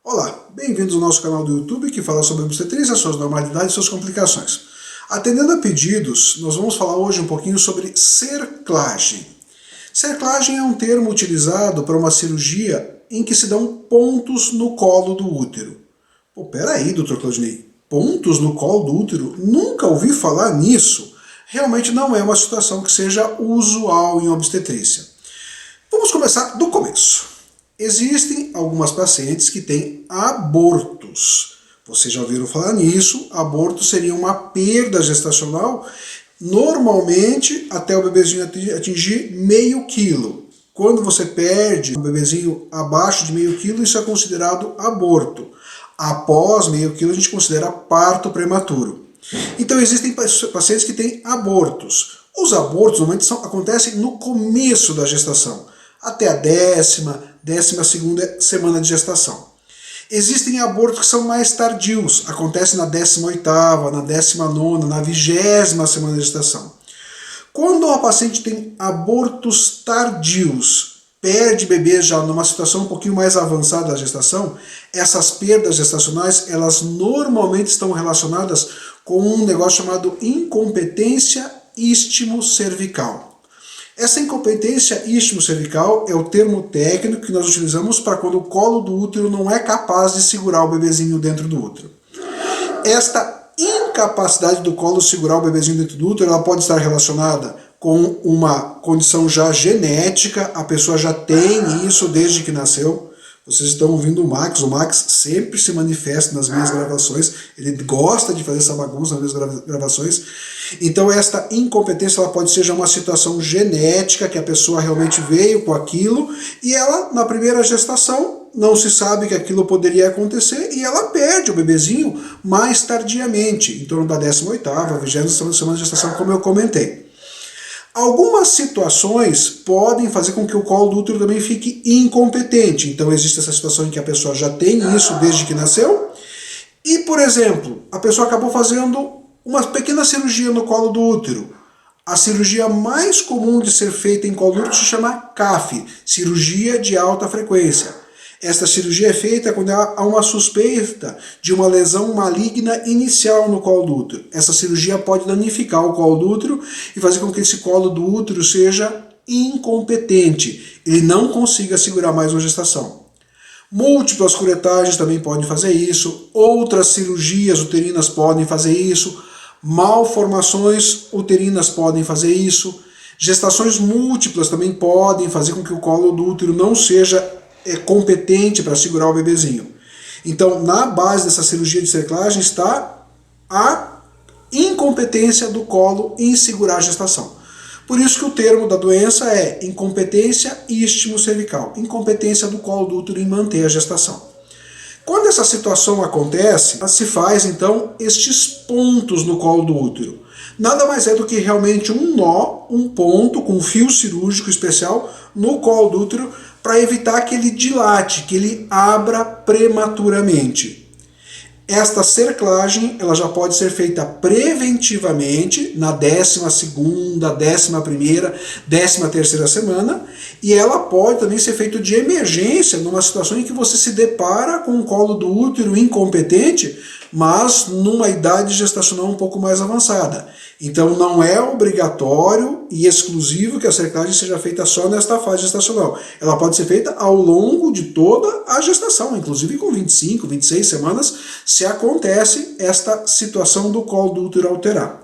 Olá, bem-vindos ao nosso canal do YouTube que fala sobre obstetrícia, suas normalidades e suas complicações. Atendendo a pedidos, nós vamos falar hoje um pouquinho sobre cerclagem. Cerclagem é um termo utilizado para uma cirurgia em que se dão pontos no colo do útero. Pô, peraí, doutor Claudinei, pontos no colo do útero? Nunca ouvi falar nisso. Realmente não é uma situação que seja usual em obstetrícia. Vamos começar do começo. Existem algumas pacientes que têm abortos. Vocês já ouviram falar nisso? Aborto seria uma perda gestacional, normalmente até o bebezinho atingir meio quilo. Quando você perde um bebezinho abaixo de meio quilo, isso é considerado aborto. Após meio quilo, a gente considera parto prematuro. Então existem pacientes que têm abortos. Os abortos normalmente acontecem no começo da gestação, até a 12ª semana de gestação. Existem abortos que são mais tardios, acontecem na 18ª, na 19ª, na 20ª semana de gestação. Quando uma paciente tem abortos tardios, perde bebê já numa situação um pouquinho mais avançada da gestação, essas perdas gestacionais, elas normalmente estão relacionadas com um negócio chamado incompetência istmo-cervical. Essa incompetência istmo-cervical é o termo técnico que nós utilizamos para quando o colo do útero não é capaz de segurar o bebezinho dentro do útero. Esta incapacidade do colo segurar o bebezinho dentro do útero, ela pode estar relacionada com uma condição já genética, a pessoa já tem isso desde que nasceu. Vocês estão ouvindo o Max sempre se manifesta nas minhas gravações, ele gosta de fazer essa bagunça nas minhas gravações. Então esta incompetência ela pode ser já uma situação genética, que a pessoa realmente veio com aquilo, e ela na primeira gestação não se sabe que aquilo poderia acontecer, e ela perde o bebezinho mais tardiamente, em torno da 18ª, 20ª semana de gestação, como eu comentei. Algumas situações podem fazer com que o colo do útero também fique incompetente. Então existe essa situação em que a pessoa já tem isso desde que nasceu. E, por exemplo, a pessoa acabou fazendo uma pequena cirurgia no colo do útero. A cirurgia mais comum de ser feita em colo do útero se chama CAF, cirurgia de alta frequência. Esta cirurgia é feita quando há uma suspeita de uma lesão maligna inicial no colo do útero. Essa cirurgia pode danificar o colo do útero e fazer com que esse colo do útero seja incompetente, ele não consiga segurar mais uma gestação. Múltiplas curetagens também podem fazer isso, outras cirurgias uterinas podem fazer isso, malformações uterinas podem fazer isso, gestações múltiplas também podem fazer com que o colo do útero não seja competente para segurar o bebezinho. Então, na base dessa cirurgia de cerclagem está a incompetência do colo em segurar a gestação. Por isso que o termo da doença é incompetência istmo-cervical, incompetência do colo do útero em manter a gestação. Quando essa situação acontece, se faz então estes pontos no colo do útero. Nada mais é do que realmente um nó, um ponto com um fio cirúrgico especial no colo do útero para evitar que ele dilate, que ele abra prematuramente. Esta cerclagem ela já pode ser feita preventivamente na 12ª, 11ª, 13ª semana, e ela pode também ser feita de emergência numa situação em que você se depara com um colo do útero incompetente, mas numa idade gestacional um pouco mais avançada. Então não é obrigatório e exclusivo que a cerclagem seja feita só nesta fase gestacional. Ela pode ser feita ao longo de toda a gestação, inclusive com 25, 26 semanas, se acontece esta situação do colo do útero alterar.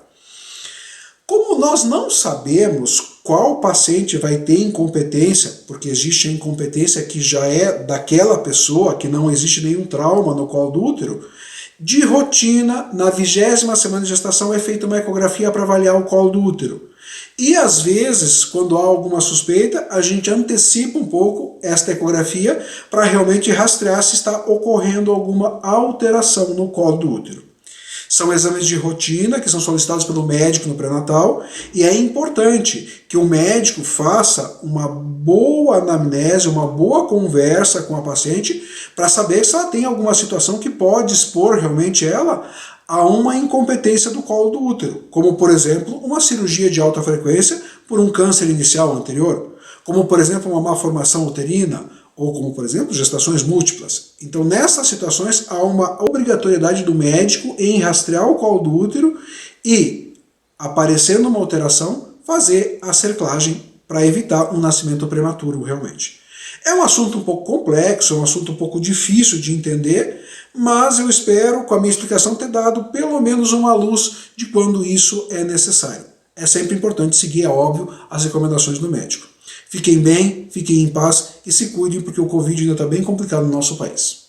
Como nós não sabemos qual paciente vai ter incompetência, porque existe a incompetência que já é daquela pessoa, que não existe nenhum trauma no colo do útero, de rotina, na 20ª semana de gestação é feita uma ecografia para avaliar o colo do útero. E às vezes, quando há alguma suspeita, a gente antecipa um pouco esta ecografia para realmente rastrear se está ocorrendo alguma alteração no colo do útero. São exames de rotina que são solicitados pelo médico no pré-natal, e é importante que o médico faça uma boa anamnese, uma boa conversa com a paciente para saber se ela tem alguma situação que pode expor realmente ela a uma incompetência do colo do útero, como por exemplo uma cirurgia de alta frequência por um câncer inicial anterior, como por exemplo uma malformação uterina, ou como, por exemplo, gestações múltiplas. Então, nessas situações, há uma obrigatoriedade do médico em rastrear o colo do útero e, aparecendo uma alteração, fazer a cerclagem para evitar um nascimento prematuro, realmente. É um assunto um pouco complexo, é um assunto um pouco difícil de entender, mas eu espero, com a minha explicação, ter dado pelo menos uma luz de quando isso é necessário. É sempre importante seguir, é óbvio, as recomendações do médico. Fiquem bem, fiquem em paz e se cuidem, porque o Covid ainda está bem complicado no nosso país.